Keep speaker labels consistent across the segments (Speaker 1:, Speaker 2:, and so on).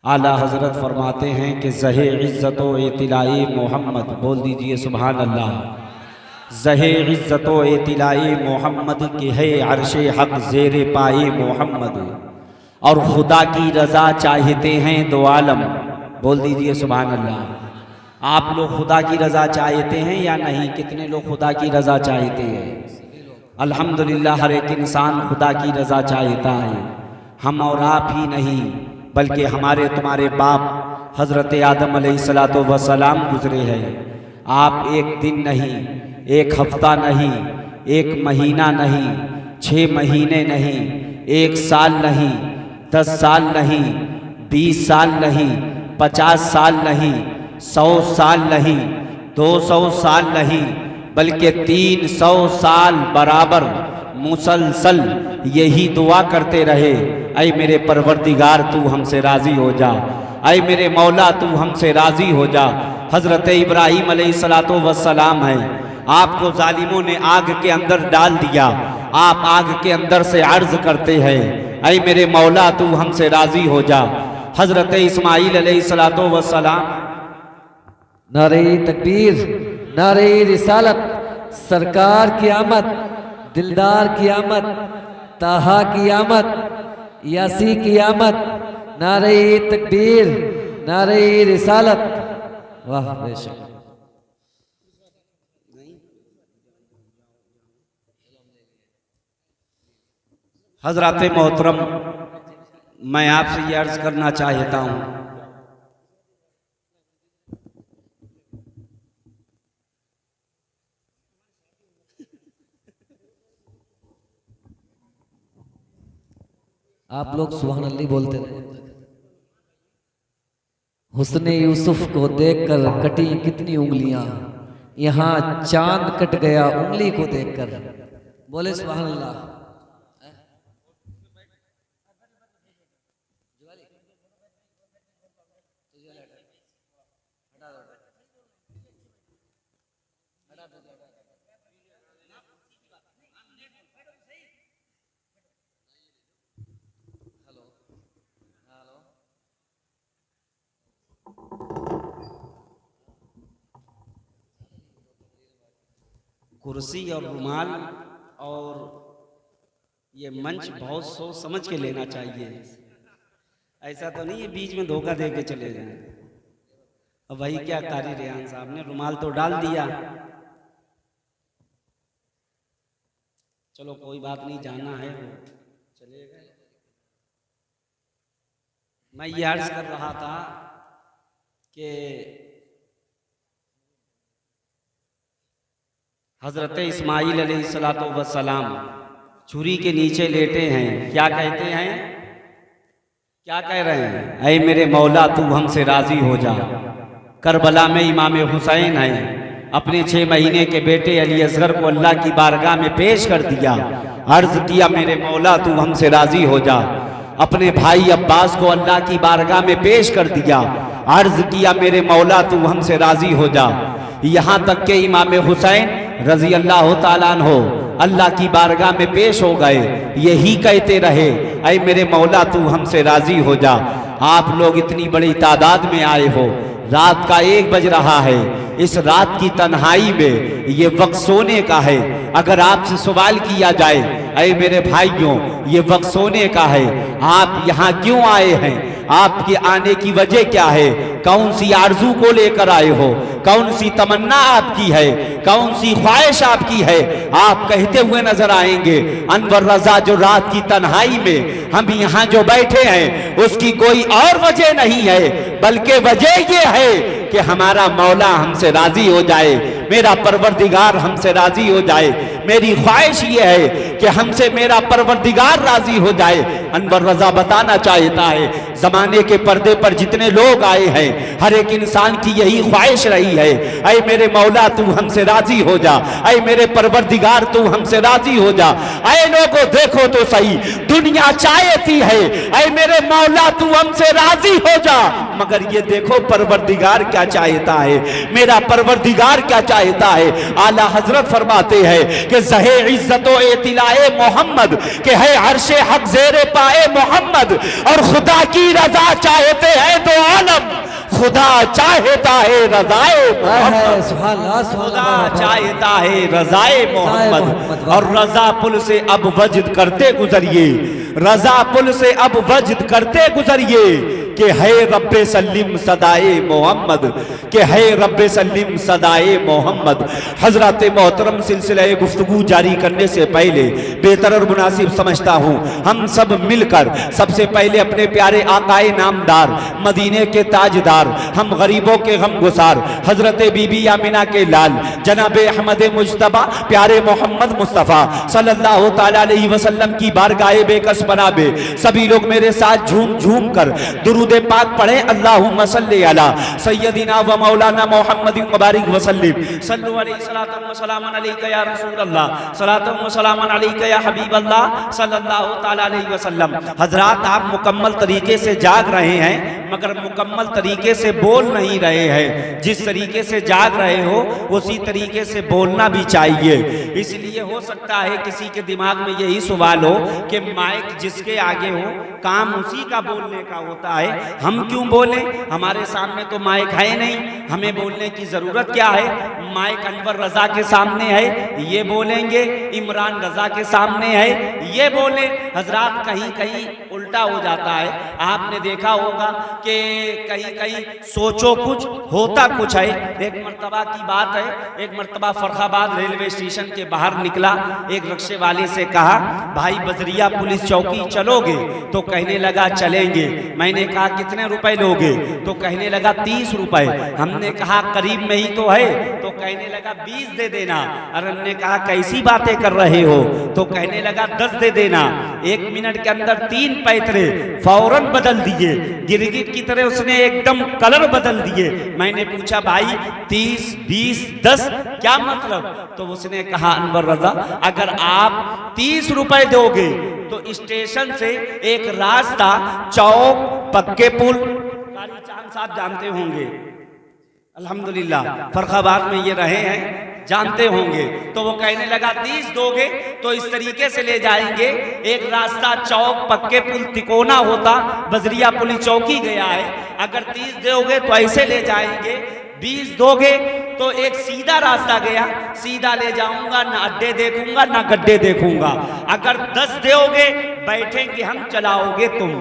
Speaker 1: आला हज़रत फरमाते हैं कि ज़हे इज़्ज़त व इतिलाई मोहम्मद, बोल दीजिए सुभान अल्लाह। ज़हे इज़्ज़त व इतिलाई मोहम्मद के है अर्शे हक़ ज़ेरे पाए मोहम्मद, और खुदा की रज़ा चाहते हैं दो आलम, बोल दीजिए सुभान अल्लाह। आप लोग खुदा की रज़ा चाहते हैं या नहीं? कितने लोग खुदा की रज़ा चाहते हैं? अल्हम्दुलिल्लाह, हर एक इंसान खुदा की रज़ा चाहता है। हम और आप ही नहीं बल्कि हमारे तुम्हारे बाप हज़रत आदम अलैहिस्सलातु वस्सलाम गुज़रे हैं। आप एक दिन नहीं, एक हफ्ता नहीं, एक महीना नहीं, 6 महीने नहीं, 1 साल नहीं, 10 साल नहीं, 20 साल नहीं, 50 साल नहीं, 100 साल नहीं, 200 साल नहीं, बल्कि 300 साल बराबर मुसलसल यही दुआ करते रहे, ऐ मेरे परवरदिगार तू हमसे राज़ी हो जा, ऐ मेरे मौला तू हमसे राज़ी हो जा। हज़रत इब्राहीम अलैहिस्सलातु वस्सलाम है, आपको जालिमों ने आग के अंदर डाल दिया, आप आग के अंदर से अर्ज़ करते हैं, ऐ मेरे मौला तू हमसे राज़ी हो जा। हज़रत इस्माईल अलैहिस्सलातु वस्सलाम,
Speaker 2: नारे तकबीर, नारे रिसालत, सरकार की आमद, दिलदार की आमद, ताहा की आमद, यासी की आमद, नारे तकबीर, नारे रिसालत। वाह बेशक।
Speaker 1: हज़रत मोहतरम, मैं आपसे ये अर्ज़ करना चाहता हूँ,
Speaker 2: आप लोग सुभान अल्लाह बोलते रहे। हुस्ने यूसुफ को देखकर कटी कितनी उंगलियां, यहाँ चांद कट गया उंगली को देखकर, बोले सुभान अल्लाह।
Speaker 1: कुर्सी और रुमाल और ये मंच बहुत सोच समझ के लेना चाहिए। ऐसा तो नहीं है बीच में धोखा दे के चले जाएं। अब वही क्या कारी रेहान साहब ने रुमाल तो डाल दिया, चलो कोई बात नहीं, जाना है वो चले गए। मैं ये अर्ज कर रहा था कि हज़रत इस्माईल अलैहिस्सलातु वस्सलाम छुरी के नीचे लेटे हैं, क्या कहते हैं, क्या कह रहे हैं, ऐ मेरे मौला तू हमसे राज़ी हो जा। करबला में इमाम हुसैन है, अपने 6 महीने के बेटे अली असगर को अल्लाह की बारगाह में पेश कर दिया, अर्ज़ किया मेरे मौला तू हमसे राज़ी हो जा। अपने भाई अब्बास को अल्लाह की बारगाह में पेश कर दिया, अर्ज़ किया मेरे मौला तू हमसे राज़ी हो जा। यहाँ तक के इमाम हुसैन रज़ी अल्लाह ताला अन्हो अल्लाह की बारगाह में पेश हो गए, यही कहते रहे, ऐ मेरे मौला तू हमसे राज़ी हो जा। आप लोग इतनी बड़ी तादाद में आए हो, रात का 1 बज रहा है, इस रात की तन्हाई में ये वक्त सोने का है। अगर आपसे सवाल किया जाए, ऐ मेरे भाइयों ये वक्त सोने का है, आप यहाँ क्यों आए हैं, आपके आने की वजह क्या है, कौन सी आरजू को लेकर आए हो, कौन सी तमन्ना आपकी है, कौन सी ख्वाहिश आपकी है, आप कहते हुए नजर आएंगे। अनवर रजा जो रात की तन्हाई में हम यहाँ जो बैठे हैं उसकी कोई और वजह नहीं है, बल्कि वजह ये है कि हमारा मौला हमसे राजी हो जाए, मेरा परवरदिगार हमसे राजी हो जाए। मेरी ख्वाहिश ये है कि हमसे मेरा परवरदिगार राजी हो जाए। अनवर रजा बताना चाहता है, जमाने के पर्दे पर जितने लोग आए हैं हर एक इंसान की यही ख्वाहिश रही है, ऐ मेरे मौला तू हमसे राजी हो जा, ऐ मेरे परवरदिगार तू हमसे राजी हो जा। ऐ लोगों देखो तो सही, दुनिया चाहती है, ऐ मेरे मौला तू हमसे राजी हो जा। मगर ये देखो परवरदिगार क्या चाहता है, मेरा परवरदिगार क्या चाहता है। आला हजरत फरमाते हैं कि ज़हे इज्जतो एतिलाए मोहम्मद के है अर्शे हक ज़ेरे पाए मोहम्मद, और खुदा की रजा चाहते हैं तो आलम, खुदा चाहता है रजाए मोहम्मद, खुदा चाहता है रजाए मोहम्मद। और रजा पुल से अब वजद करते गुजरिए, रजा पुल से अब वजद करते गुजरिए कि है रब्बे सल्लिम सदाए मोहम्मद, कि है रब्बे सल्लिम सदाए मोहम्मद। हजरत मोहतरम सिलसिला गुफ्तगू जारी करने से पहले बेहतर और मुनासिब समझता हूँ हम सब मिलकर सबसे पहले अपने प्यारे आकाए नामदार मदीने के ताजदार, हम गरीबों के गम गुसार हजरत बीबी आमिना के लाल जनाब अहमद मुज्तबा प्यारे मोहम्मद मुस्तफ़ा सल्लल्लाहु ताला अलैहि वसल्लम की बारगाह बेकस बनाबे सभी लोग मेरे साथ झूम झूम कर दुरूद पाक पढ़े। अल्लाहुम्मा सल्ली अला सय्यदिना व मौलाना मुहम्मदिन मुबारक वसल्लिम सल्लु अलैहि सलातन व सलामन अलैका या रसूल अल्लाह, सलातन व सलामन अलैका या हबीब अल्लाह सल्लल्लाहु ताला अलैहि वसल्लम। हजरात, आप मुकम्मल तरीके से जाग रहे हैं मगर मुकम्मल तरीके से बोल नहीं रहे हैं। जिस तरीके से जाग रहे हो उसी तरीके से बोलना भी चाहिए। इसलिए हो सकता है किसी के दिमाग में यही सवाल हो कि माइक जिसके आगे हो काम उसी का बोलने का होता है, हम क्यों बोले, हमारे सामने तो माइक है नहीं, हमें बोलने की जरूरत क्या है। माइक अनवर रजा के सामने है ये बोलेंगे, इमरान रजा के सामने है ये बोले। हजरात, कहीं कहीं उल्टा हो जाता है। आपने देखा होगा कि कहीं कहीं सोचो कुछ होता कुछ है। एक मर्तबा की बात है, एक मर्तबा फर्रुखाबाद रेलवे स्टेशन के बाहर निकला, एक रिक्शे वाले से कहा भाई बजरिया पुलिस चौकी चलोगे? तो कहने लगा चलेंगे। मैंने कहा कितने रुपए लोगे? तो कहने लगा 30 रुपए। हमने कहा करीब में ही तो है। तो कहने लगा 20 दे देना। और हमने कहा कैसी बातें कर रहे हो? तो कहने लगा 10 दे देना। 1 मिनट के अंदर 3 पैतरे फौरन बदल दिए, गिरगिट की तरह उसने एकदम कलर बदल दिए। मैंने पूछा भाई 30, 20, 10 क्या मतलब? तो उसने कहा अनवर रजा अगर आप 30 रुपए दोगे तो स्टेशन से एक रास्ता चौक पक्के पुल, कारी चांद साहब जानते होंगे अल्हम्दुलिल्लाह, फर्रुखाबाद में ये रहे हैं, जानते होंगे। तो वो कहने लगा 30 दोगे तो इस तरीके से ले जाएंगे, एक रास्ता चौक पक्के पुल तिकोना होता, बजरिया पुलिस चौकी गया है, अगर 30 दोगे तो ऐसे ले जाएंगे, 20 दोगे तो एक सीधा रास्ता गया, सीधा ले जाऊंगा, ना अड्डे देखूंगा ना गड्ढे देखूंगा। अगर 10 दोगे बैठेंगे हम, चलाओगे तुम,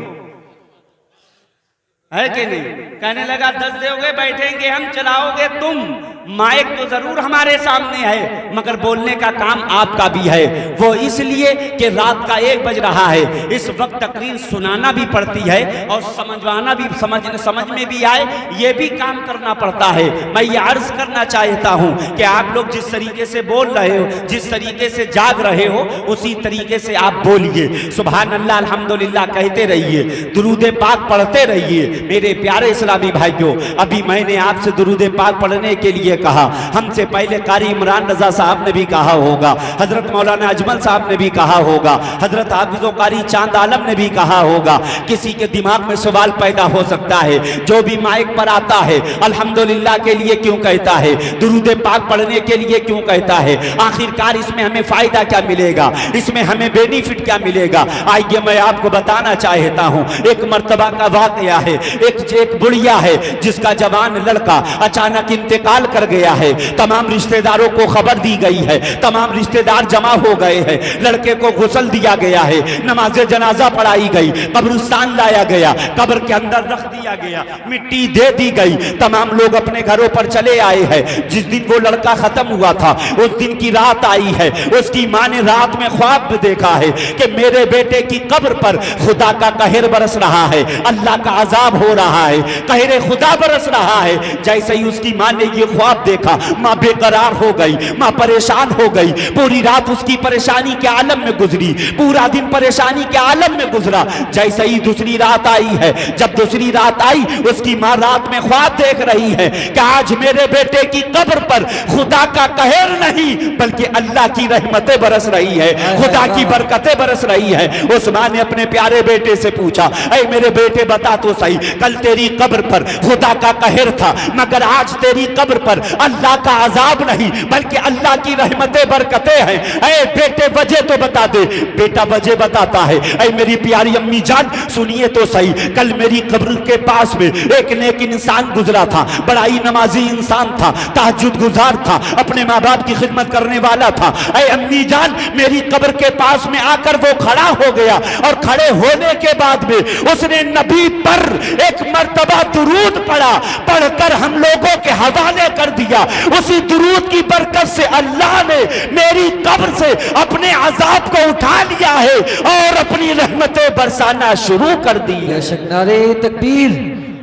Speaker 1: है कि नहीं? कहने लगा 10 दोगे बैठेंगे हम, चलाओगे तुम। माइक तो जरूर हमारे सामने है मगर बोलने का काम आपका भी है। वो इसलिए कि रात का 1 बज रहा है, इस वक्त तकरीर सुनाना भी पड़ती है और समझवाना भी, समझ में भी आए ये भी काम करना पड़ता है। मैं ये अर्ज करना चाहता हूँ कि आप लोग जिस तरीके से बोल रहे हो, जिस तरीके से जाग रहे हो, उसी तरीके से आप बोलिए। सुभान अल्लाह अल्हम्दुलिल्लाह कहते रहिए, दुरूद पाक पढ़ते रहिए। मेरे प्यारे इस्लामी भाइयों, अभी मैंने आपसे दुरूद पाक पढ़ने के लिए कहा, हमसे पहले कारी इमरान रजा साहब ने भी कहा होगा, हजरत मौलाना अजमल साहब ने भी कहा होगा, हजरत हाफिज़ कारी चांद आलम ने भी कहा होगा। किसी के दिमाग में सवाल पैदा हो सकता है, जो भी माइक पर आता है अल्हम्दुलिल्लाह के लिए क्यों कहता है, दुरूद पाक पढ़ने के लिए क्यों कहता है, आखिरकार इसमें हमें फायदा क्या मिलेगा, इसमें हमें बेनिफिट क्या मिलेगा? आइए मैं आपको बताना चाहता हूँ। एक मर्तबा का वाकया है, एक बुढ़िया है जिसका जवान लड़का अचानक इंतकाल कर गया है। तमाम रिश्तेदारों को खबर दी गई है, तमाम रिश्तेदार जमा हो गए हैं, लड़के को गुस्ल दिया गया है, नमाज जनाजा पढ़ाई गई, कब्रिस्तान लाया गया, कब्र के अंदर रख दिया गया, मिट्टी दे दी गई, तमाम लोग अपने घरों पर चले आए हैं। जिस दिन वो लड़का खत्म हुआ था उस दिन की रात आई है, उसकी माँ ने रात में ख्वाब में देखा है कि मेरे बेटे की कब्र पर खुदा का कहर बरस रहा है, अल्लाह का अजाब हो रहा है, कहरे खुदा बरस रहा है। जैसे ही उसकी माँ ने ये ख्वाब ख्वाब देखा, माँ बेकरार हो गई, माँ परेशान हो गई। पूरी रात उसकी परेशानी के आलम में गुजरी, पूरा दिन परेशानी के आलम में गुजरा। जैसे ही दूसरी रात आई है, जब दूसरी रात आई, उसकी माँ रात में ख्वाब देख रही है कि आज मेरे बेटे की कब्र पर खुदा का कहर नहीं बल्कि अल्लाह की रहमतें बरस रही है, खुदा की बरकतें बरस रही है। उस माँ ने अपने प्यारे बेटे से पूछा, ऐ मेरे बेटे बता तो सही, कल तेरी कब्र पर खुदा का कहर था, मगर आज तेरी कब्र पर अल्लाह का अजाब नहीं बल्कि अल्लाह की रहमतें बरकतें हैं। ऐ बेटे वजह तो बता दे। बेटा वजह बताता है, ऐ मेरी प्यारी अम्मी जान सुनिए तो सही, कल मेरी कब्र के पास में एक नेक इंसान गुजरा था, बड़ा ही नमाजी इंसान था, तहज्जुद गुजार था, अपने माँ बाप की खिदमत करने वाला था। ऐ अम्मी जान मेरी कब्र के पास में आकर वो खड़ा हो गया और खड़े होने के बाद में उसने नबी पर एक मर्तबा दुरूद पढ़ा, पढ़कर हम लोगों के हवाले कर दिया। उसी दुरूद की बरकत से अल्लाह ने मेरी कब्र से अपने अजाब को उठा लिया है और अपनी रहमतें बरसाना शुरू कर दी।
Speaker 2: बेशक नारे तकबीर,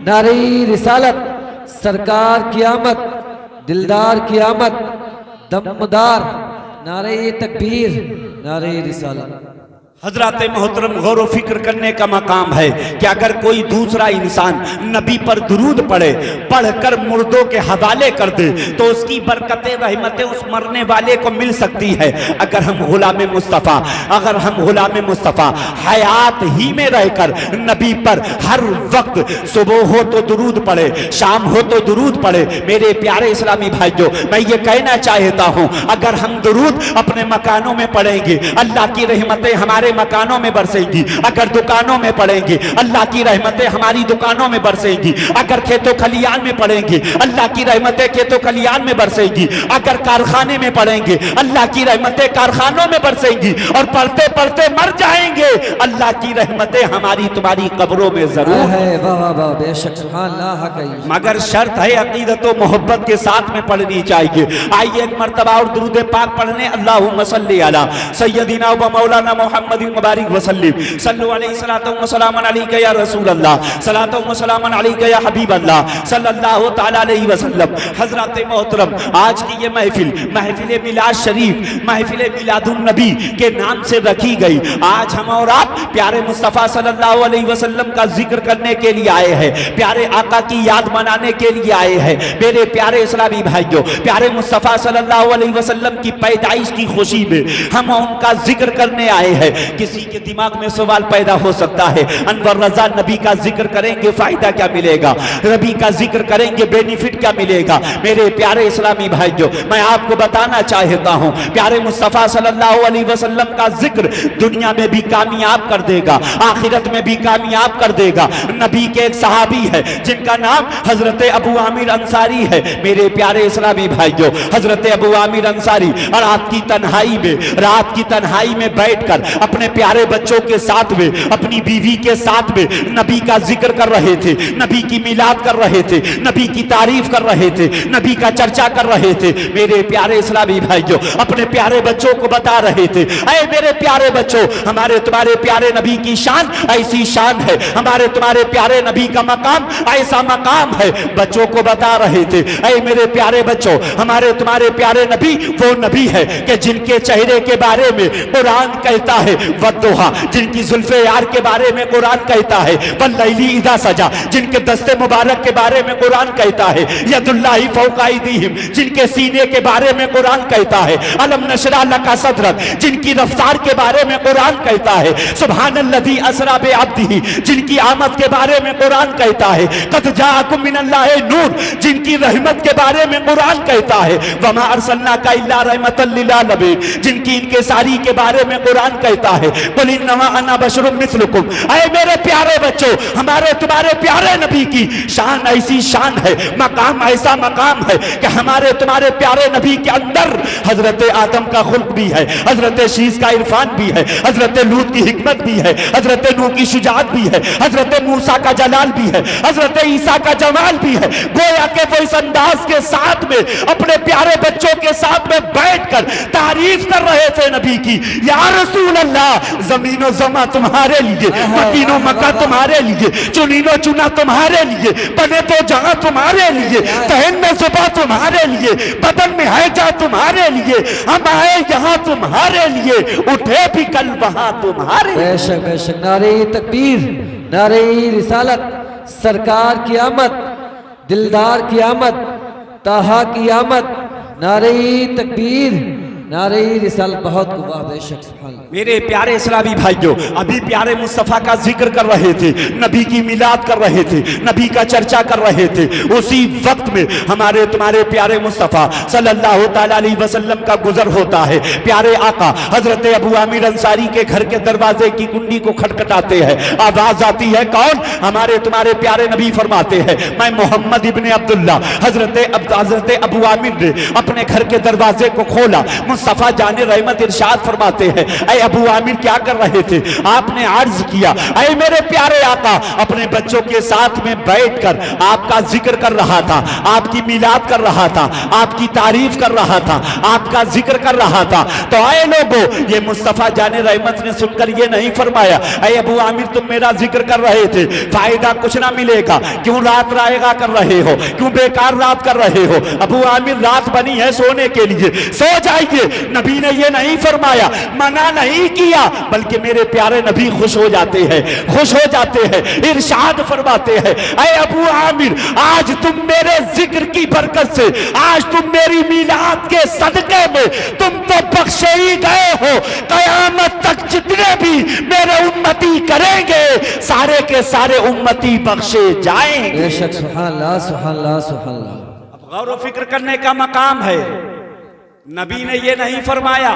Speaker 2: नारे रिसालत, सरकार की आमद, दिलदार की आमद, दमदार, नारे तकबीर, नारे रिसालत।
Speaker 1: हजरत मोहतरम गौर फिक्र करने का मकाम है कि अगर कोई दूसरा इंसान नबी पर दुरूद पढ़े, पढ़कर मुर्दों के हवाले कर दे तो उसकी बरकतें रहमतें उस मरने वाले को मिल सकती है। अगर हम गुलाम मुस्तफ़ा, अगर हम गुलाम मुस्तफ़ा हयात ही में रहकर नबी पर हर वक्त सुबह हो तो दुरूद पढ़े, शाम हो तो दुरूद पढ़े, मेरे प्यारे इस्लामी भाइयों मैं ये कहना चाहता हूँ, अगर हम दुरूद अपने मकानों में पढ़ेंगे अल्लाह की रहमतें हमारे मकानों में बरसेंगी, अगर दुकानों में पढ़ेंगे अल्लाह की रहमतें हमारी दुकानों में बरसेंगी, अगर खेतों खलियान में पढ़ेंगे अल्लाह की रहमतें खेतों खलियान में बरसेंगी, अगर कारखाने में पढ़ेंगे अल्लाह की रहमतें कारखानों में बरसेंगी, और पढ़ते पढ़ते मर जाएंगे अल्लाह की रहमतें हमारी तुम्हारी कब्रों में जरूर है।
Speaker 2: बेशक सुभान अल्लाह,
Speaker 1: मगर शर्त है अकीदत व मोहब्बत के साथ में पढ़नी चाहिए। आइए एक मर्तबा और दुरूद पाक पढ़ने, अल्लाहुम्मा सल्ली अला सय्यदिना व मौलाना मोहम्मद मुबारक वसल्लम सल्लु अलैहि सलातो व सलामन अलैका या रसूल अल्लाह सलातो व सलामन अलैका या हबीब अल्लाह सल्लल्लाहु तआला अलैहि वसल्लम। हजरत मोहतरम आज की ये महफिल महफिल मिलाद शरीफ, महफिल मिलादुन नबी के नाम से रखी गई। आज हम और आप प्यारे मुस्तफ़ा सल्लल्लाहु अलैहि वसल्लम का जिक्र करने के लिए आए हैं, प्यारे आका की याद मनाने के लिए आए हैं। मेरे प्यारे इस्लामी भाइयों, प्यारे मुस्तफ़ा सल्लल्लाहु अलैहि वसल्लम की पैदाइश की खुशी में हम उनका जिक्र करने आए हैं। किसी के दिमाग में सवाल पैदा हो सकता है, अनवर रजा नबी का जिक्र करेंगे फायदा क्या मिलेगा, नबी का जिक्र करेंगे बेनिफिट क्या मिलेगा। मेरे प्यारे इस्लामी भाइयों मैं आपको बताना चाहता हूं, प्यारे मुस्तफ़ा सल्लल्लाहु अलैहि वसल्लम का जिक्र दुनिया में भी कामयाब कर देगा, आखिरत में भी कामयाब कर देगा। नबी के एक सहाबी है जिनका नाम हजरत अबू आमिर अंसारी है। मेरे प्यारे इस्लामी भाइयों हजरत अबू आमिर अंसारी रात की तन्हाई में बैठकर अपने प्यारे बच्चों के साथ में, अपनी बीवी के साथ में नबी का जिक्र कर रहे थे, नबी की मिलाद कर रहे थे, नबी की तारीफ कर रहे थे, नबी का चर्चा कर रहे थे। मेरे प्यारे इस्लामी भाइयों अपने प्यारे बच्चों को बता रहे थे, ऐ मेरे प्यारे बच्चों हमारे तुम्हारे प्यारे नबी की शान ऐसी शान है, हमारे तुम्हारे प्यारे नबी का मकाम ऐसा मकाम है। बच्चों को बता रहे थे, ऐ मेरे प्यारे बच्चों हमारे तुम्हारे प्यारे नबी वो नबी है कि जिनके चेहरे के बारे में कुरान कहता है वद्दुहा, जिनकी जुल्फे यार के बारे में कुरान कहता है वल्लैली इज़ा सजा, जिनके दस्ते मुबारक के बारे में कुरान कहता है यदुल्लाहि फौका अयदीहिम, जिनके सीने के बारे में कुरान कहता है अलम नशरा लका सदरक, जिनकी रफ्तार के बारे में कुरान कहता है सुब्हानल्लज़ी असरा बिअब्दिही, जिनकी आमद के बारे में कुरान कहता है कद जाअकुम मिनल्लाहि नूर, जिनकी रहमत के बारे में कुरान कहता है वमा अरसलनाका इल्ला रहमतल लिल आलमीन, जिनकी इनकिसारी के बारे में कुरान कहता है कुल इन्नमा अना बशरुम मिस्लुकुम। ऐ मेरे प्यारे बच्चों हमारे तुम्हारे प्यारे नबी की शान ऐसी शान है, मकाम ऐसा मकाम है कि हमारे तुम्हारे प्यारे नबी के अंदर हजरत आदम का खुल्क भी है, हजरत शीश का इरफान भी है, हजरत लूत की हिकमत भी है, हजरत नूह की शुजाअत भी है, हजरत मूसा का जलाल भी है, हजरत ईसा का जमाल भी है। गोया के वो इस अंदाज के साथ में अपने प्यारे बच्चों के साथ में बैठकर तारीफ कर रहे थे नबी की, या रसूल अल्लाह
Speaker 3: अल्लाह जमीनो जमा तुम्हारे लिए, मदीनो मक्का तुम्हारे लिए, चुनीनो चुना तुम्हारे लिए, बने तो जहां तुम्हारे लिए, तहन में सुबह तुम्हारे लिए, बदन में है जा तुम्हारे लिए, हम आए यहाँ तुम्हारे लिए, उठे भी कल वहां तुम्हारे।
Speaker 2: बेशक बेशक, नारे तकबीर, नारे रिसालत, सरकार की आमद, दिलदार की आमद, ताहा की आमद, नारे तकबीर, नारे रिसालत, बहुत गुबार। बेशक सुभान अल्लाह।
Speaker 3: मेरे प्यारे इस्लामी भाइयों, अभी प्यारे मुस्तफ़ा का जिक्र कर रहे थे, नबी की मिलाद कर रहे थे, नबी का चर्चा कर रहे थे। उसी वक्त में हमारे तुम्हारे प्यारे मुस्तफ़ा सल्लल्लाहु ताला अलैहि वसल्लम का गुजर होता है। प्यारे आका हजरत अबू आमिर अंसारी के घर के दरवाजे की कुंडी को खटखटाते हैं, आवाज आती है, कौन? हमारे तुम्हारे प्यारे नबी फरमाते हैं, मैं मोहम्मद इब्ने अब्दुल्ला। हजरत अबू आमिर ने अपने घर के दरवाजे को खोला। मुस्तफ़ा जाने रहमत इरशाद फरमाते हैं, ऐ अबू आमिर क्या कर रहे थे? आपने अर्ज किया, ऐ मेरे प्यारे आका, अपने बच्चों के साथ में बैठकर आपका जिक्र कर रहा था, आपकी मिलाद कर रहा था, आपकी तारीफ कर रहा था, आपका जिक्र कर रहा था। तो आए लोगों, ये मुस्तफ़ा जाने रहमत ने सुनकर ये नहीं फरमाया, ऐ अबू आमिर तुम मेरा जिक्र कर रहे थे, फायदा कुछ ना मिलेगा, क्यों रात रायगा कर रहे हो, क्यों बेकार रात कर रहे हो? अबू आमिर रात बनी है सोने के लिए, सो जाइए। नबी ने ये नहीं फरमाया, मना नहीं किया, बल्कि मेरे प्यारे नबी खुश हो जाते हैं, खुश हो जाते हैं, इरशाद फरमाते हैं, ऐ अबू आमिर आज तुम मेरे जिक्र की बरकत से, आज तुम मेरी मिलाद के सदके में तुम तो बख्शे ही गए हो। कयामत तक जितने भी मेरे उम्मती करेंगे, सारे के सारे उम्मती बख्शे जाएंगे।
Speaker 2: बेशक सुभान अल्लाह, सुभान अल्लाह, सुभान अल्लाह।
Speaker 3: अब गौर व फिक्र करने का मकाम है, नबी ने ये नहीं फरमाया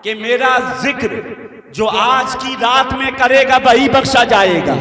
Speaker 3: कि मेरा जिक्र जो आज की रात में करेगा वही बख्शा जाएगा।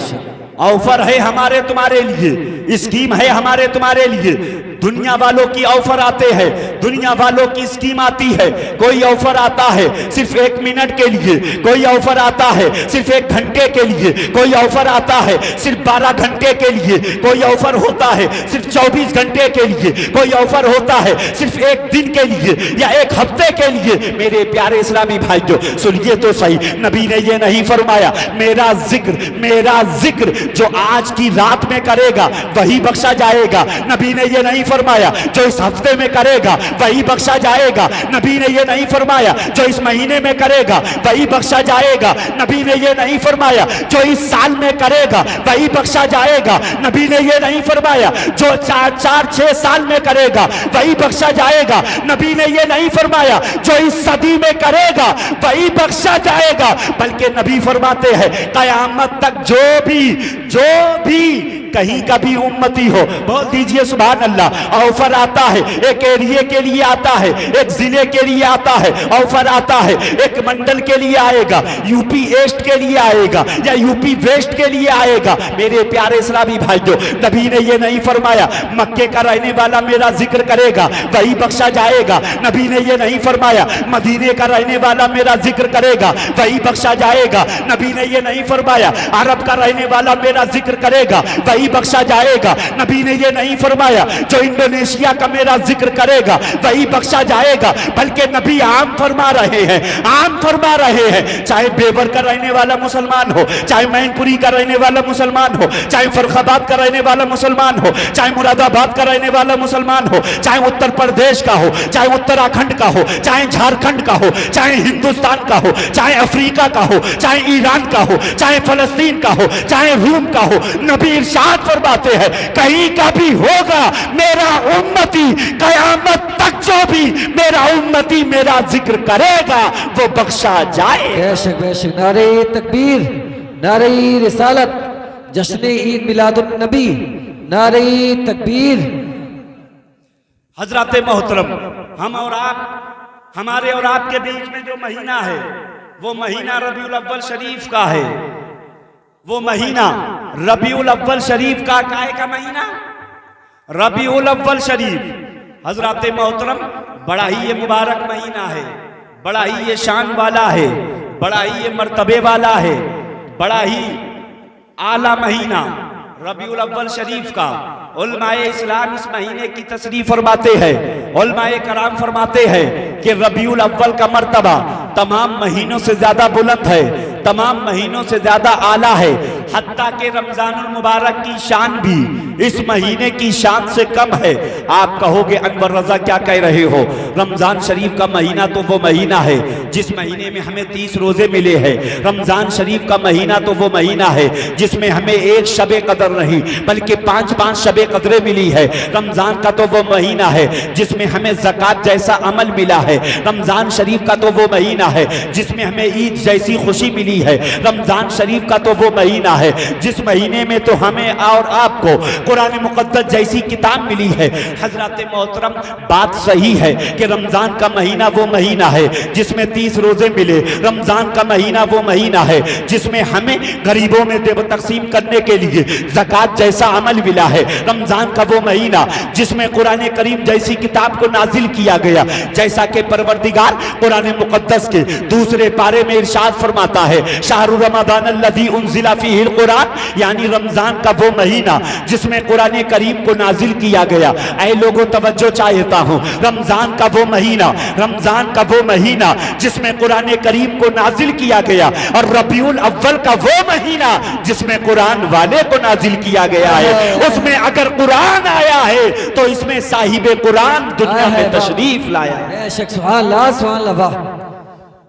Speaker 3: ऑफर है हमारे तुम्हारे लिए, स्कीम है हमारे तुम्हारे लिए। दुनिया वालों की ऑफर आते हैं, दुनिया वालों की स्कीम आती है। कोई ऑफर आता है सिर्फ 1 मिनट के लिए, कोई ऑफर आता है सिर्फ 1 घंटे के लिए, कोई ऑफर आता है सिर्फ 12 घंटे के लिए, कोई ऑफर होता है सिर्फ 24 घंटे के लिए, कोई ऑफर होता है सिर्फ 1 दिन के लिए या 1 हफ्ते के लिए। मेरे प्यारे इस्लामी भाइयों सुनिए तो सही, नबी ने ये नहीं फरमाया मेरा जिक्र जो आज की रात में करेगा वही बख्शा जाएगा। नबी ने ये नहीं फरमाया जो इस हफ्ते में करेगा वही बख्शा जाएगा। नबी ने ये नहीं फरमाया जो इस महीने में करेगा वही बख्शा जाएगा। नबी ने ये नहीं फरमाया जो इस साल में करेगा वही बख्शा जाएगा। नबी ने ये नहीं फरमाया जो 4-6 साल में करेगा वही बख्शा जाएगा। नबी ने ये नहीं फरमाया जो इस सदी में करेगा वही बख्शा जाएगा, बल्कि नबी फरमाते हैं कयामत तक जो भी कहीं का भी उम्मती हो, बोल दीजिए सुभान अल्लाह। ऑफर आता है एक एरिया के लिए आता है, एक जिले के लिए आता है, ऑफर आता है एक मंडल के लिए आएगा, यूपी ईस्ट के लिए आएगा या यूपी वेस्ट के लिए आएगा। मेरे प्यारे इस्लामी भाइयों नबी ने ये नहीं फरमाया मक्के का रहने वाला मेरा जिक्र करेगा वही बख्शा जाएगा। नबी ने ये नहीं फरमाया मदीने का रहने वाला मेरा जिक्र करेगा वही बख्शा जाएगा। नबी ने ये नहीं फरमाया अरब का रहने वाला मेरा जिक्र करेगा वही बख्शा जाएगा। नबी ने ये नहीं फरमाया जो इंडोनेशिया का मेरा जिक्र करेगा वही बख्शा जाएगा, बल्कि नबी आम फरमा रहे हैं, चाहे बेबर का रहने वाला मुसलमान हो, चाहे मैनपुरी का रहने वाला मुसलमान हो, चाहे फर्रुखाबाद का रहने वाला मुसलमान हो, चाहे मुरादाबाद का रहने वाला मुसलमान हो, चाहे उत्तर प्रदेश का हो, चाहे उत्तराखंड का हो, चाहे झारखंड का हो, चाहे हिंदुस्तान का हो, चाहे अफ्रीका का हो, चाहे ईरान का हो, चाहे फलस्तीन का हो, चाहे रूम का हो, नबी इरशाद फरमाते हैं कहीं का भी होगा मेरा उम्मती, कयामत तक जो भी मेरा उम्मती मेरा जिक्र करेगा वो बख्शा जाए।
Speaker 2: बेशक बेशक, नारे तकबीर, नारे रिसालत, जश्न ईद मिलादुन नबी, नारे तकबीर।
Speaker 3: हजरत मोहतरम, हम और आप, हमारे और आपके बीच में जो महीना है वो महीना रबीउल अव्वल शरीफ का है। वो महीना रबीउल अव्वल शरीफ का काहे का महीना? रबीउल अव्वल शरीफ। हजरत मोहतरम, बड़ा ही ये मुबारक महीना है, बड़ा ही ये शान वाला है, बड़ा ही ये मर्तबे वाला है, बड़ा ही आला महीना रबीउल अव्वल शरीफ का उलमाए इस्लाम इस महीने की तशरीफ फरमाते हैं, उलमाए कराम फरमाते हैं कि रबीउल अव्वल का मर्तबा तमाम महीनों से ज्यादा बुलंद है, तमाम महीनों से ज्यादा आला है। हत्ता के रमजानुल मुबारक की शान भी इस महीने की शान से कम है। आप कहोगे अनवर रजा क्या कह रहे हो, रमजान शरीफ का महीना तो वो महीना है जिस महीने में हमें 30 रोजे मिले हैं। रमजान शरीफ का महीना तो वो महीना है जिसमें हमें एक शबे कदर नहीं बल्कि 5-5 शबे कदरें मिली है। रमजान का तो वो महीना है जिसमें हमें ज़कात जैसा अमल मिला है। रमजान शरीफ का तो वो महीना है जिसमें हमें ईद जैसी खुशी मिली है। रमजान शरीफ का तो वो महीना है जिस महीने में तो हमें और आपको कुरान मुक़द्दस जैसी किताब मिली है। हजरत मोहतरम, बात सही है कि रमजान का महीना वो महीना है जिसमें 30 रोजे मिले। रमजान का महीना वो महीना है जिसमें हमें गरीबों में देव तकसीम करने के लिए ज़कात जैसा अमल मिला है। रमजान का वो महीना जिसमें कुरान करीम जैसी किताब को नाजिल किया गया, जैसा कि परवरदिगार कुरान मुक़द्दस के दूसरे पारे में इरशाद फरमाता है, शाहरु रमज़ान अल्लज़ी उन्ज़िला फ़ीहिल कुरान, यानी रमजान का वो महीना जिसमें कुरान करीम को नाजिल किया गया। ऐ लोगों, तवज्जो चाहता हूं, रमजान का वो महीना, रमजान का वो महीना जिसमें कुरान करीम को नाजिल किया गया, और रबीउल अव्वल का वो महीना जिसमें कुरान वाले को नाजिल किया गया है। उसमें अगर कुरान आया है तो इसमें साहिबे कुरान दुनिया में तशरीफ लाया है।
Speaker 2: सुभान अल्लाह, सुभान अल्लाह।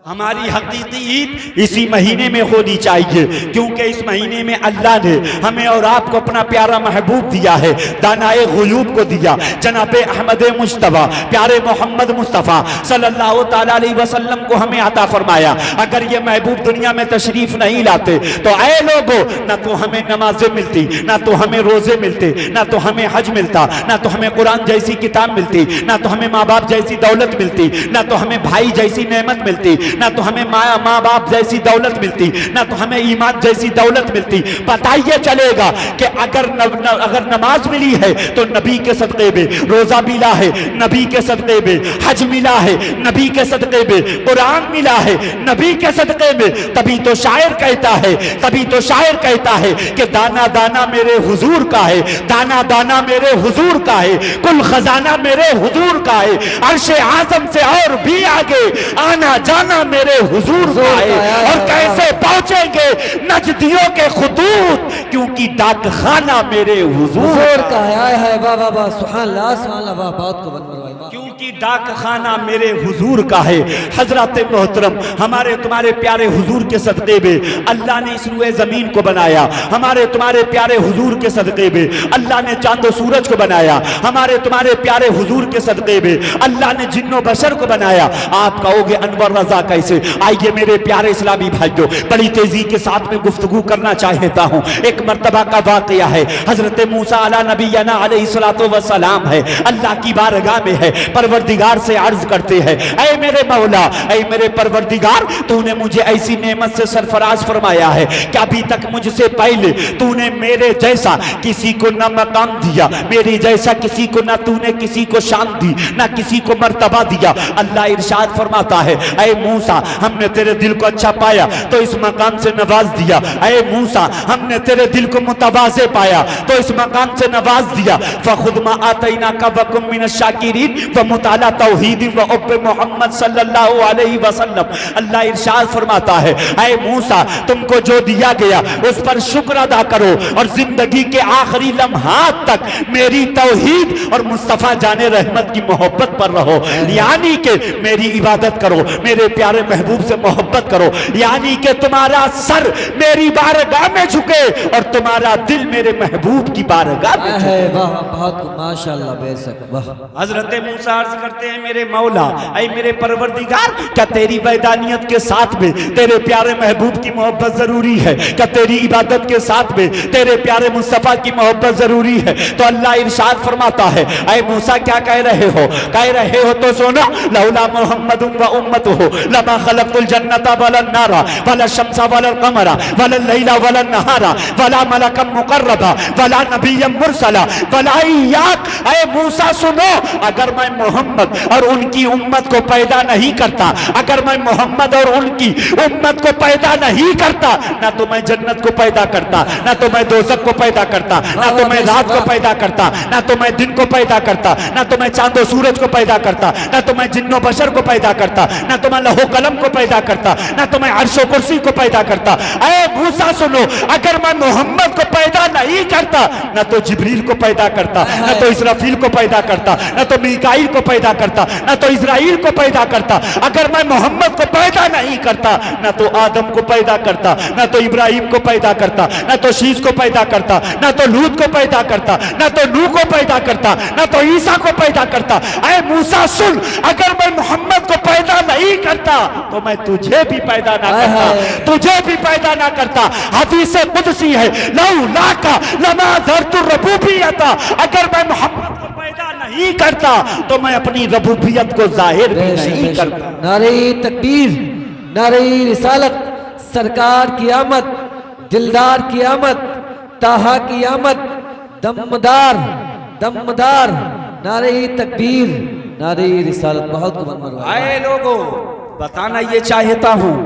Speaker 3: हमारी हकीकी ईद इसी महीने में होनी चाहिए, क्योंकि इस महीने में अल्लाह ने हमें और आपको अपना प्यारा महबूब दिया है, दानाए गुयूब को दिया, जनाबे अहमद मुश्तबा प्यारे मोहम्मद मुस्तफ़ा सल्लल्लाहु ताला अलैहि वसल्लम को हमें अता फरमाया। अगर ये महबूब दुनिया में तशरीफ नहीं लाते तो ऐ लोगों, ना तो हमें नमाजें मिलती, ना तो हमें रोजे मिलते, ना तो हमें हज मिलता, ना तो हमें कुरान जैसी किताब मिलती, ना तो हमें माँ बाप जैसी दौलत मिलती, ना तो हमें भाई जैसी नेमत मिलती, ना तो हमें माँ बाप जैसी दौलत मिलती, ना तो हमें ईमान जैसी दौलत मिलती। पता ये चलेगा कि अगर नमाज मिली है तो नबी के सदक़े में, रोजा मिला है नबी के सदक़े में, हज मिला है नबी के सदक़े में, कुरान मिला है नबी के सदक़े में। तभी तो शायर कहता है, तभी तो शायर कहता है कि दाना दाना मेरे हुजूर का है, दाना दाना मेरे हुजूर का है, कुल खजाना मेरे हुजूर का है, अर्शे आज़म से और भी आगे आना जाना मेरे हुजूर का है। और कैसे पहुंचेंगे नजदियों के खुतूत, क्योंकि डाक खाना मेरे हुजूर का
Speaker 2: है। वाह वाह वाह, सुभान अल्लाह, सुभान अल्लाह। बात को बंद करवाइए,
Speaker 3: क्योंकि डाक खाना मेरे हुजूर का है। हजरत मोहतरम, हमारे तुम्हारे प्यारे हुजूर के सदक़े में अल्लाह ने इस रुए जमीन को बनाया। हमारे तुम्हारे प्यारे हुजूर के सदक़े में अल्लाह ने चांद और सूरज को बनाया। हमारे तुम्हारे प्यारे हुजूर के सदक़े में अल्लाह ने जिन्नो बशर को बनाया। आप कहोगे अनवर रजा कैसे? आइए मेरे प्यारे इस्लामी भाइयों, बड़ी तेजी के साथ में गुफ्तगू करना चाहता हूँ। एक मर्तबा का वाक़या है, हजरत मूसा अला नबीना अलैहिस्सलातु वस्सलाम है, अल्लाह की बारगाह में है, परवरदिगार से अर्ज करते हैं, ऐ मेरे मौला, ऐ मेरे परवरदिगार, तूने मुझे ऐसी नेमत से सरफराज फरमाया है कि अभी तक मुझसे पहले तूने मेरे जैसा किसी को न मकाम दिया, मेरे जैसा किसी को न तूने किसी को शान दी, न किसी को मर्तबा दिया। अल्लाह इरशाद फरमाता है, ऐ मूसा, हमने तेरे दिल को अच्छा पाया तो इस मकाम से नवाज दिया। ऐ मूसा, हमने तेरे दिल को मुतवाज़े पाया तो इस मकाम से नवाज दिया। फखुद मा आतैना का वकुम मिनश शाकिरीन व मुताला तौहीद व उब्ब मोहम्मद सल्लल्लाहु अलैहि वसल्लम। अल्लाह इरशाद फरमाता है, ऐ मूसा, तुमको जो दिया गया उस पर शुक्र अदा करो और जिंदगी के आखिरी लम्हात तक मेरी तौहीद और मुस्तफ़ा जाने रहमत की मोहब्बत पर रहो, यानी कि मेरी इबादत करो, मेरे प्यारे महबूब से मोहब्बत करो, यानी कि तुम्हारा सर मेरी बारगाह में झुके और तुम्हारा दिल मेरे महबूब की बारगाह में झुके।
Speaker 2: बहुत माशाअल्लाह, बेशक वाह।
Speaker 3: हजरत मूसा अर्ज करते हैं, मेरे मौला, ऐ मेरे परवरदिगार, क्या तेरी वैदानियत के साथ में तेरे प्यारे महबूब की मोहब्बत जरूरी है? क्या तेरी इबादत के साथ में तेरे प्यारे मुस्तफा की मोहब्बत जरूरी है? तो अल्लाह इरशाद फरमाता है, ऐ मूसा, क्या कह रहे हो? कह रहे हो तो सुनो, लौला मुहम्मदुन व उम्मतुहु लमा खलक़तुल जन्नता वलन नारा वला शम्सा वला कमरा वला लैला वला नहारा वला मलकम मुकर्रबा वला नबिय्यम मुरसला वला इय्याक। ऐ मूसा सुनो, अगर मैं मोहम्मद मोहम्मद और उनकी उम्मत को पैदा नहीं करता, अगर मैं मोहम्मद और उनकी उम्मत को पैदा नहीं करता, ना तो मैं जन्नत को पैदा करता, ना तो मैं दोज़ख को पैदा करता, ना तो मैं रात को पैदा करता, ना तो मैं दिन को पैदा करता, ना तो मैं चांद और सूरज को पैदा करता, ना तो मैं जिन्नो बशर को पैदा करता, ना तो मैं लौह कलम को पैदा करता, ना तो मैं अर्श व कुर्सी को पैदा करता। ऐ मूसा सुनो, अगर मैं मोहम्मद को पैदा नहीं करता, ना तो जिब्रील को पैदा करता, ना तो इसराफील को पैदा करता, ना तो मीकाईल को पैदा करता, ना तो इजराइल को पैदा करता। अगर मैं मोहम्मद को पैदा नहीं करता, ना तो आदम को पैदा करता, ना तो इब्राहिम को पैदा करता, ना तो शीश को पैदा करता, ना तो लूत को पैदा करता, ना तो नूह को पैदा करता, ना तो ईसा को पैदा करता। ऐ मूसा सुन, अगर मैं मोहम्मद को पैदा नहीं करता तो मैं तुझे भी पैदा ना करता, तुझे भी पैदा ना करता। हदीस कुदसी है, लौला का लमा ज़रतु रबूबियता, अगर मैं मोहम्मद को पैदा नहीं करता तो मैं अपनी रबूबियत को जाहिर भी नहीं करता।
Speaker 2: नारे तकबीर, नारे रिसालत, सरकार की आमद, दिलदार की आमद, ताहा की आमद, दमदार दमदार, नारे तकबीर, नारे रिसालत। बहुत
Speaker 3: आए लोगों, बताना ये चाहता हूँ,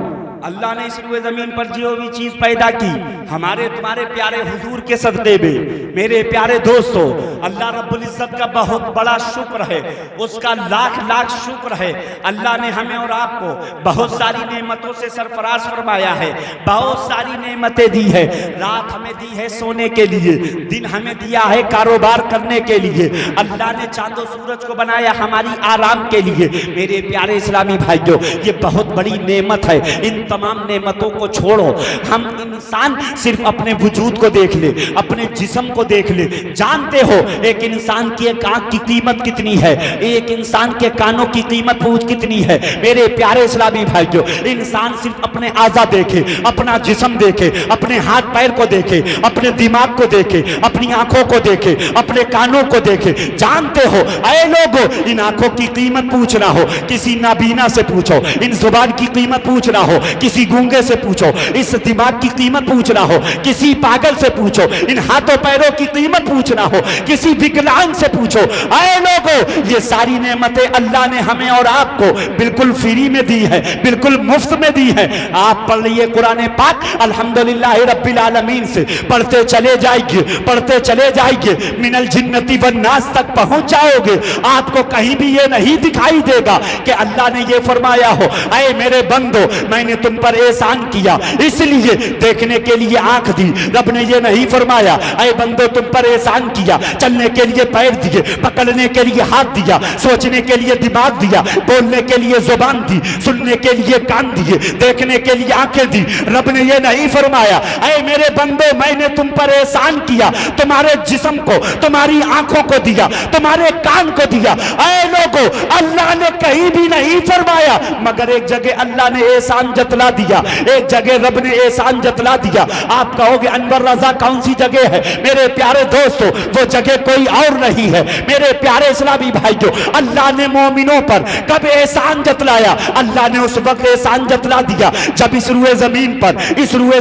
Speaker 3: अल्लाह ने इस रुए जमीन पर जो भी चीज पैदा की हमारे तुम्हारे प्यारे हुजूर के सदक़े में, मेरे प्यारे दोस्तों, अल्लाह रब्बुल इज्जत का बहुत बड़ा शुक्र है, उसका लाख लाख शुक्र है। अल्लाह ने हमें और आपको बहुत सारी नेमतों से सरफराज फरमाया है, बहुत सारी नेमतें दी है। रात हमें दी है सोने के लिए, दिन हमें दिया है कारोबार करने के लिए। अल्लाह ने चांदो सूरज को बनाया हमारी आराम के लिए। मेरे प्यारे इस्लामी भाइयों, ये बहुत बड़ी नेमत है। इन तमाम नेमतों को छोड़ो, हम इंसान सिर्फ अपने वजूद को देख ले, अपने जिस्म को देख ले। जानते हो एक इंसान की एक आंख की कीमत कितनी है, एक इंसान के कानों की कीमत पूछ कितनी है। मेरे प्यारे इस्लामी भाइयों, इंसान सिर्फ अपने आज़ा देखे, अपना जिस्म देखे, अपने हाथ पैर को देखे, अपने दिमाग को देखे, अपनी आंखों को देखे, अपने कानों को देखे। जानते हो ऐ लोगों, इन आंखों की कीमत पूछना हो किसी नाबीना से पूछो, इन जुबान की कीमत पूछना हो किसी गूंगे से पूछो, इस दिमाग की कीमत पूछना हो किसी पागल से पूछो, इन हाथों पैरों की कीमत पूछना हो किसी विकलांग से पूछो। आए लोगों, ये सारी नेमतें अल्लाह ने हमें और आपको बिल्कुल फ्री में दी है, बिल्कुल मुफ्त में दी है। आप पढ़ लिए कुरान पाक अल्हम्दुलिल्लाह रब्बिल आलमीन से, पढ़ते चले जाएंगे, पढ़ते चले जाएंगे, मिनल जिन्नती वन नास तक पहुंच जाओगे। आपको कहीं भी ये नहीं दिखाई देगा कि अल्लाह ने ये फरमाया हो, ऐ मेरे बंदो मैंने तुम पर एहसान किया इसलिए देखने के लिए आंख दी। रब ने ये नहीं फरमाया ऐ बंदो तुम पर एहसान किया चलने के लिए पैर दिए, पकड़ने के लिए हाथ दिया, सोचने के लिए दिमाग दिया, बोलने के लिए जुबान दी, सुनने के लिए कान दिए, देखने के लिए आंखें दी। रब ने ये नहीं फरमाया ऐ मेरे बंदो मैंने तुम पर एहसान किया, तुम्हारे जिस्म को, तुम्हारी आंखों को दिया, तुम्हारे कान को दिया। ऐ लोगों, अल्लाह ने कहीं भी नहीं फरमाया, मगर एक जगह अल्लाह ने एहसान जतला दिया, एक जगह रब ने एहसान जतला दिया। आप कहोगे अनवर रजा कौन सी जगह है? मेरे प्यारे दोस्तों, वो जगह कोई और नहीं है। मेरे प्यारे इस्लामी भाइयों, अल्लाह ने मोमिनों पर कब एहसान जतलाया? अल्लाह ने उस वक्त एहसान जतला दिया जब इस रुए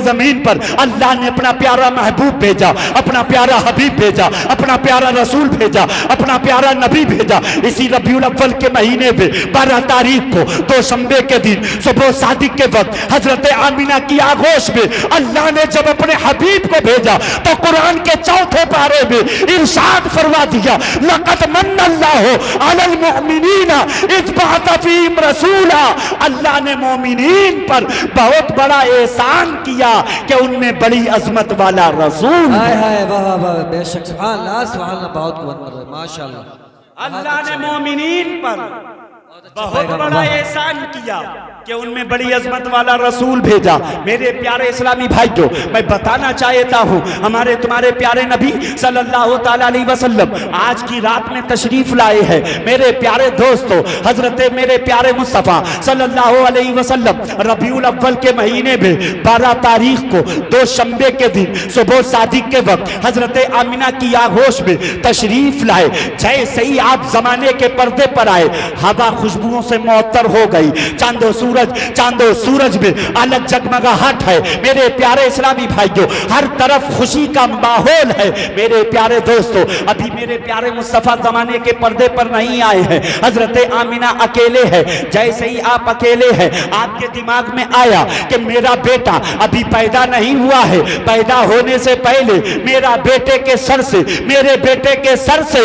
Speaker 3: जमीन पर अल्लाह ने अपना प्यारा महबूब भेजा, अपना प्यारा हबीब भेजा, अपना प्यारा रसूल भेजा, अपना प्यारा नबी भेजा। इसी रबीउल अव्वल के महीने में 12 तारीख को दोशंबे के दिन सुबह सादिक के वक्त हजरत आमिना की आगोश में अल्लाह ने जब अपने हबीब को भेजा तो कुरान के 4 पारे में इरशाद फरमा दिया, लक़द मन्नल्लाहु अलल मुमिनीना इज़ बअथ फ़ीहिम रसूला। अल्लाह ने मोमिनीन पर बहुत बड़ा एहसान किया कि उनमें बड़ी अजमत वाला रसूल।
Speaker 2: हाय हाय वाह वाह, बेशक सुभान अल्लाह, सुभान अल्लाह, बहुत माशाअल्लाह।
Speaker 3: अल्लाह ने मोमिनीन पर बहुत बड़ा एहसान किया कि उनमें बड़ी अजमत वाला रसूल भेजा। मेरे प्यारे इस्लामी भाइयों, मैं बताना चाहता हूँ हमारे तुम्हारे प्यारे नबी सल्लल्लाहु ताला अलैहि वसल्लम आज की रात में तशरीफ लाए हैं। मेरे प्यारे दोस्तों, हजरत मेरे प्यारे मुस्तफ़ा सल्लल्लाहु अलैहि वसल्लम रबीउल अव्वल के महीने में 12 तारीख को दोशंबे के दिन सुबह सादिक के वक्त हजरत आमिना की आगोश में तशरीफ लाए। जैसे ही आप जमाने के पर्दे पर आए, हवा खुशबुओं से मुअत्तर हो गई, चांदो सूरज चांदो सूरज में अलग जगमगाहट है। मेरे प्यारे इस्लामी भाइयों, हर तरफ खुशी का माहौल है। मेरे प्यारे दोस्तों, अभी मेरे प्यारे मुस्तफा जमाने के पर्दे पर नहीं आए हैं। हजरत आमिना अकेले है। जैसे ही आप अकेले हैं, आपके दिमाग में आया कि मेरा बेटा अभी पैदा नहीं हुआ है, पैदा होने से पहले मेरा बेटे के सर से, मेरे बेटे के सर से,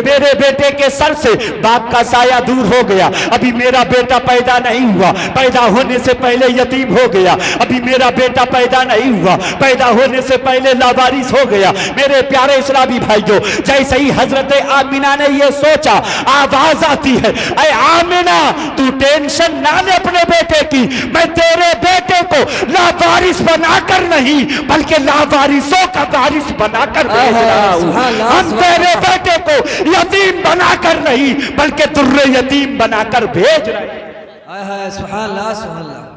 Speaker 3: मेरे बेटे के सर से बाप का साया दूर हो गया। अभी मेरा बेटा पैदा नहीं हुआ, पैदा होने से पहले यतीम हो गया। अभी मेरा बेटा पैदा नहीं हुआ, पैदा होने से पहले लावारिस हो गया। मेरे प्यारे इस्लामी भाइयों, जैसे ही हजरत आमिना ने यह सोचा, आवाज आती है, ऐ आमिना तू टेंशन ना ले अपने बेटे की, मैं तेरे बेटे को लावारिस बनाकर नहीं बल्कि लावारिसों का वारिस बनाकर भेज रहा हूं। हम तेरे बेटे को यतीम बनाकर नहीं बल्कि दुर्रे यतीम बनाकर भेज रहे हैं।
Speaker 2: सुभान अल्लाह, सुभान अल्लाह।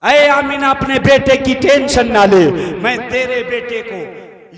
Speaker 3: ऐ आमिना अपने बेटे की टेंशन ना ले, मैं तेरे बेटे को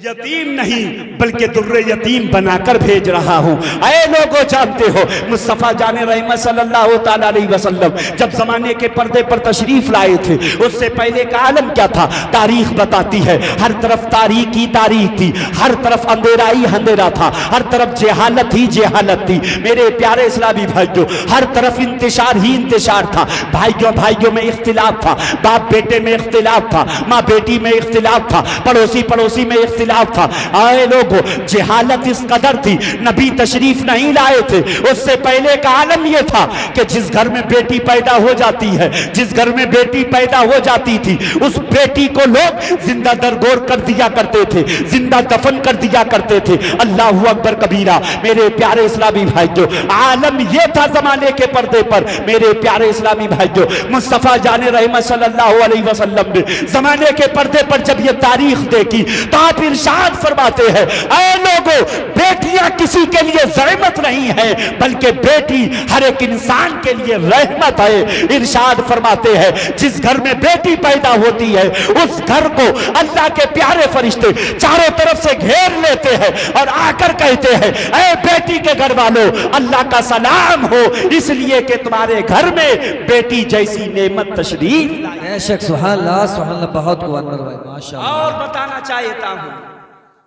Speaker 3: यतीम नहीं बल्कि दुर्रे यतीम बनाकर भेज रहा हूं। ऐ लोगों, जानते हो मुस्तफा जाने रहमत सल्लल्लाहु ताला अलैहि वसल्लम जब जमाने के पर्दे पर तशरीफ लाए थे, उससे पहले का आलम क्या था? तारीख बताती है, हर तरफ तारीख ही तारीख थी, हर तरफ अंधेरा ही अंधेरा था, हर तरफ जेहालत ही जेहालत थी। मेरे प्यारे इस्लामी भाइयों, हर तरफ इंतशार ही इंतशार था। भाइयों भाइयों में इख्तिलाफ था, बाप बेटे में इख्तिलाफ था, माँ बेटी में इख्तिलाफ था, पड़ोसी पड़ोसी में इख्तिलाफ था। आए लोगों, जेहालत इस कदर थी, नबी तशरीफ नहीं लाए थे, उससे पहले का आलम यह था कि जिस घर में बेटी पैदा हो जाती है, जिस घर में बेटी पैदा हो जाती थी, उस बेटी को लोग जिंदा दरगोर कर दिया करते थे, जिंदा दफन कर दिया करते थे। अल्लाहू अकबर कबीरा। मेरे प्यारे इस्लामी भाइयों, आलम यह था जमाने के पर्दे पर। मेरे प्यारे इस्लामी भाइयों, मुस्तफा जाने रहमत सल्लल्लाहु अलैहि वसल्लम ने जमाने के पर्दे पर जब यह तारीख देखी तो आप इरशाद फरमाते हैं, ऐ लोगों, बेटियां किसी के लिए रहमत नहीं है बल्कि बेटी हर एक इंसान के लिए रहमत है। इरशाद फरमाते हैं, जिस घर में बेटी पैदा होती है उस घर को अल्लाह के प्यारे फरिश्ते चारों तरफ से घेर लेते हैं और आकर कहते हैं, ऐ बेटी के घर वालों, अल्लाह का सलाम हो, इसलिए कि तुम्हारे घर में बेटी जैसी नेमत तशरीफ लाई।
Speaker 2: बेशक, सुभान अल्लाह, सुभान अल्लाह। बहुत को अनवर भाई, माशाअल्लाह।
Speaker 3: और बताना चाहता हूं,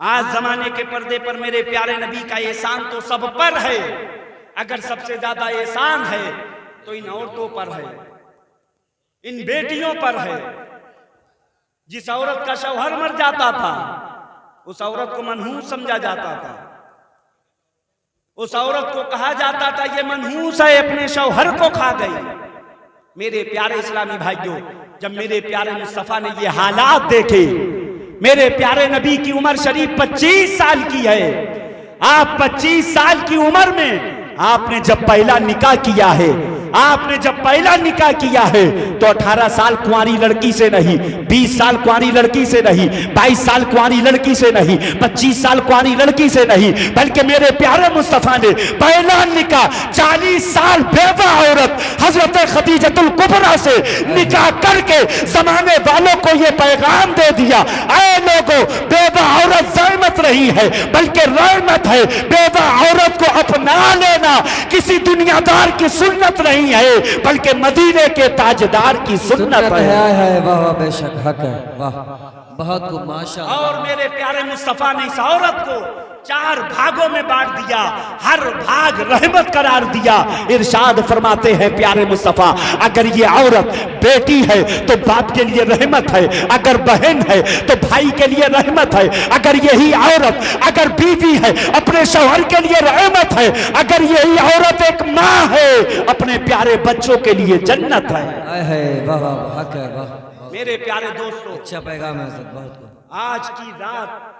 Speaker 3: आज जमाने के पर्दे पर मेरे प्यारे नबी का एहसान तो सब पर है। अगर सबसे ज्यादा एहसान है तो इन औरतों पर है, इन बेटियों पर है। जिस औरत का शौहर मर जाता था उस औरत को मनहूस समझा जाता था, उस औरत को कहा जाता था ये मनहूस है, अपने शौहर को खा गई। मेरे प्यारे इस्लामी भाइयों, जब मेरे प्यारे मुस्तफा ने ये हालात देखे, मेरे प्यारे नबी की उम्र शरीफ 25 साल की है। आप 25 साल की उम्र में आपने जब पहला निकाह किया है, आपने जब पहला निकाह किया है तो 18 साल कुंवारी लड़की से नहीं, 20 साल कुंवारी लड़की से नहीं, 22 साल कुंवारी लड़की से नहीं, 25 साल कुंवारी लड़की से नहीं, बल्कि मेरे प्यारे मुस्तफा ने पहला निकाह 40 साल बेवा औरत हजरत खदीजतुल कुबरा से निकाह करके जमाने वालों को यह पैगाम दे दिया, ऐ लोगों, बेवा औरत रहमत नहीं है बल्कि रहमत है। बेवा औरत को अपना लेना किसी दुनियादार की सुन्नत नहीं है बल्कि मदीने के ताजदार की सुन्नत है।
Speaker 2: वाह वाह, बेशक हक है, वाह, बहुत को माशाअल्लाह।
Speaker 3: और मेरे प्यारे मुस्तफा ने इस औरत को 4 भागों में बांट दिया, हर भाग रहमत करार दिया। इरशाद फरमाते हैं प्यारे मुस्तफा, अगर ये औरत बेटी है तो बाप के लिए रहमत है, अगर बहन है तो भाई के लिए रहमत है, अगर यही औरत अगर बीवी है अपने शौहर के लिए रहमत है, अगर यही औरत एक माँ है अपने प्यारे बच्चों के लिए जन्नत है।
Speaker 2: वाह वाह, हक है, वाह।
Speaker 3: मेरे प्यारे दोस्तों,
Speaker 2: अच्छा पैगाम है बहुत को।
Speaker 3: आज की रात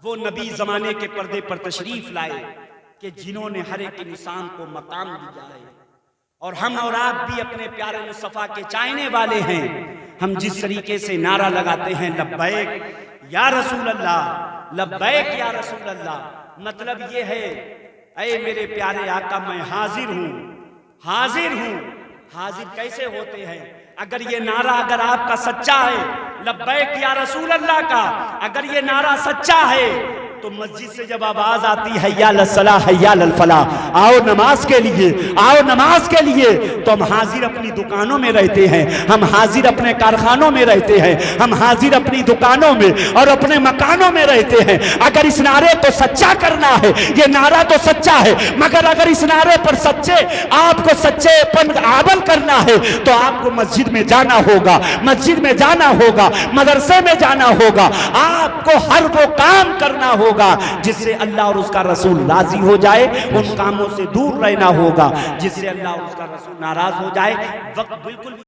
Speaker 3: वो नबी जमाने के पर्दे पर तशरीफ लाए कि जिन्होंने हर एक इंसान को मकाम दिया है, और हम और आप भी अपने प्यारे मुस्तफा के चाहने वाले हैं। हम जिस तरीके से नारा लगाते हैं, लब्बैक या रसूल अल्लाह, लब्बैक या रसूल अल्लाह, मतलब ये है, ऐ मेरे प्यारे आका, मैं हाजिर हूं, हाजिर हूं। हाजिर कैसे होते हैं? अगर ये नारा अगर आपका सच्चा है, लब्बैक या रसूल अल्लाह का, अगर ये नारा सच्चा है तो मस्जिद से जब आवाज आती है हैया लस्सला हैया लल फलाह, आओ नमाज के लिए, आओ नमाज के लिए, तो हम हाजिर अपनी दुकानों में रहते हैं, हम हाजिर अपने कारखानों में रहते हैं, हम हाजिर अपनी दुकानों में और अपने मकानों में रहते हैं। अगर इस नारे को सच्चा करना है, ये नारा तो सच्चा है, मगर अगर इस नारे पर सच्चे आपको सच्चेपन अमल करना है तो आपको मस्जिद में जाना होगा, मस्जिद में जाना होगा, मदरसे में जाना होगा, आपको हर वो काम करना होगा जिससे अल्लाह और उसका रसूल राजी हो जाए, उन कामों से दूर रहना होगा जिससे अल्लाह और उसका रसूल नाराज हो जाए। वक्त बिल्कुल